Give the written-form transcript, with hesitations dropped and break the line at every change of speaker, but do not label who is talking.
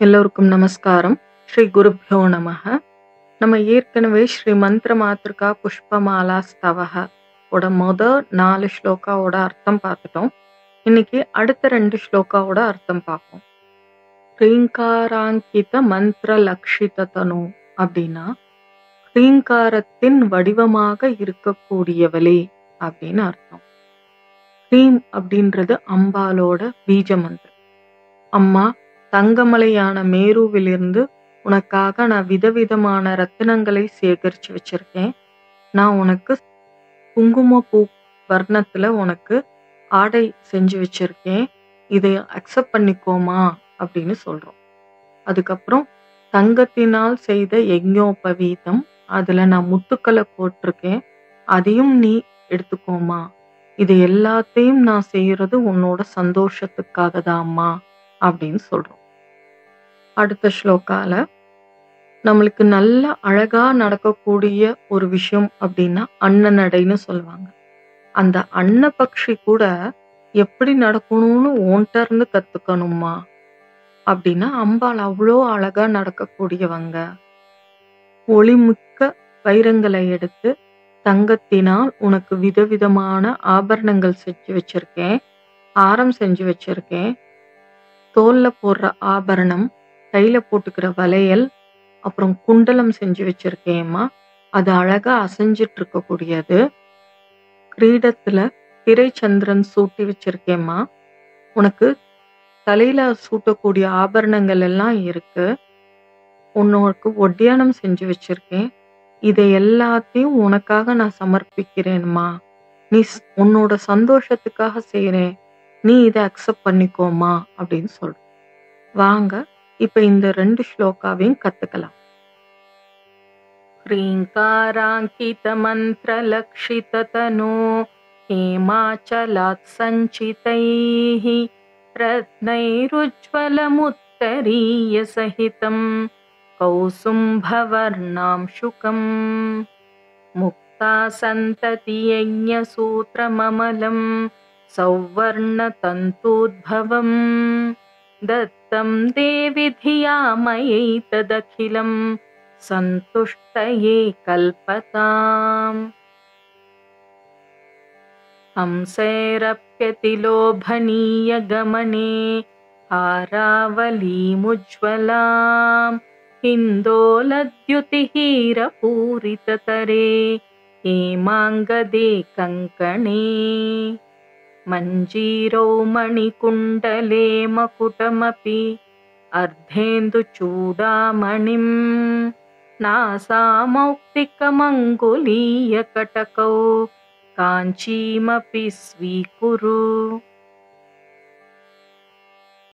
எல்லோருக்கும் நமஸ்காரம். ஸ்ரீ குருப்யோ நமஹ. நம்ம ஏற்கனவே ஸ்ரீ மந்திர மாத்ருகா புஷ்பமாலா ஸ்தவஹ ஓட 4 ஸ்லோகாவோட அர்த்தம் பார்த்துட்டோம். இன்னைக்கு அடுத்த 2 ஸ்லோகாவோட அர்த்தம் பார்ப்போம். க்ரீங்காராங்கித மந்திர லக்ஷித தனு அப்படின்னா க்ரீங்காரத்தின் வடிவமாக இருக்கக்கூடியவளே அப்படின்னு அர்த்தம். க்ரீம் அப்படின்றது அம்பாலோட பீஜ மந்திரம். அம்மா, தங்கமலையான மேருவிலிருந்து உனக்காக நான் விதவிதமான ரத்தினங்களை சேகரிச்சு வச்சிருக்கேன். நான் உனக்கு குங்குமப்பூ வர்ணத்துல உனக்கு ஆடை செஞ்சு வச்சிருக்கேன். இதை அக்செப்ட் பண்ணிக்கோமா அப்படின்னு சொல்றோம். அதுக்கப்புறம் தங்கத்தினால் செய்த யக்ஞோபவீதம், அதுல நான் முத்துக்களை போட்டிருக்கேன். அதையும் நீ எடுத்துக்கோமா. இது எல்லாத்தையும் நான் செய்யறது உன்னோட சந்தோஷத்துக்காக தான் அம்மா அப்படின்னு சொல்றோம். அடுத்த ஸ்லோகால நம்மளுக்கு நல்ல அழகா நடக்கக்கூடிய ஒரு விஷயம் அப்படின்னா அன்னநடைன்னு சொல்லுவாங்க. அந்த அன்னபக்ஷி கூட எப்படி நடக்கணும்னு உன்கிட்ட இருந்து கத்துக்கணுமா அப்படின்னா அம்பாள் அவ்வளோ அழகா நடக்கக்கூடியவங்க. ஒளிமிக்க வைரங்களை எடுத்து தங்கத்தினால் உனக்கு விதவிதமான ஆபரணங்கள் செஞ்சு வச்சிருக்கேன். ஆரம் செஞ்சு வச்சிருக்கேன். தோல்ல போடுற ஆபரணம், கையில போட்டுக்கிற வளையல், அப்புறம் குண்டலம் செஞ்சு வச்சிருக்கேம்மா. அது அழகா அசைஞ்சிட்டு இருக்கக்கூடியது. கிரீடத்துல திரை சந்திரன் சூட்டி வச்சிருக்கேம்மா. உனக்கு தலையில சூட்டக்கூடிய ஆபரணங்கள் எல்லாம் இருக்கு. உன்னோருக்கு ஒட்டியானம் செஞ்சு வச்சிருக்கேன். இதை எல்லாத்தையும் உனக்காக நான் சமர்ப்பிக்கிறேன்மா. நீ உன்னோட சந்தோஷத்துக்காக செய்றேன். நீ இதை அக்செப்ட் பண்ணிக்கோமா அப்படின்னு சொல்ற. வாங்க இப்ப இந்த 2 ஸ்லோகாவையும் கத்துக்கலாம். ह्रीङ्काराङ्कित मन्त्रलक्षित तनो हेमाचलात् सञ्चितैः रत्नैरुज्ज्वलमुत्तरीयसहितं कौसुम्भवर्णांशुकम् मुक्तासन्ततियज्ञसूत्रममलं सौवर्णतन्तूद्भवम् दत्तं देवि धिया मयैतदखिलं सन्तुष्टये कल्पताम्. हंसैरप्यतिलोभनीयगमने हारावलीमुज्ज्वलां हिन्दोलद्युतिहीरपूरिततरे हेमाङ्गदे कङ्कणे मञ्जीरौ मणिकुण्डले मकुटमपि अर्धेन्दुचूडामणिं नासामौक्तिकमङ्गुलीयकटकौ काञ्चीमपि स्वीकुरु.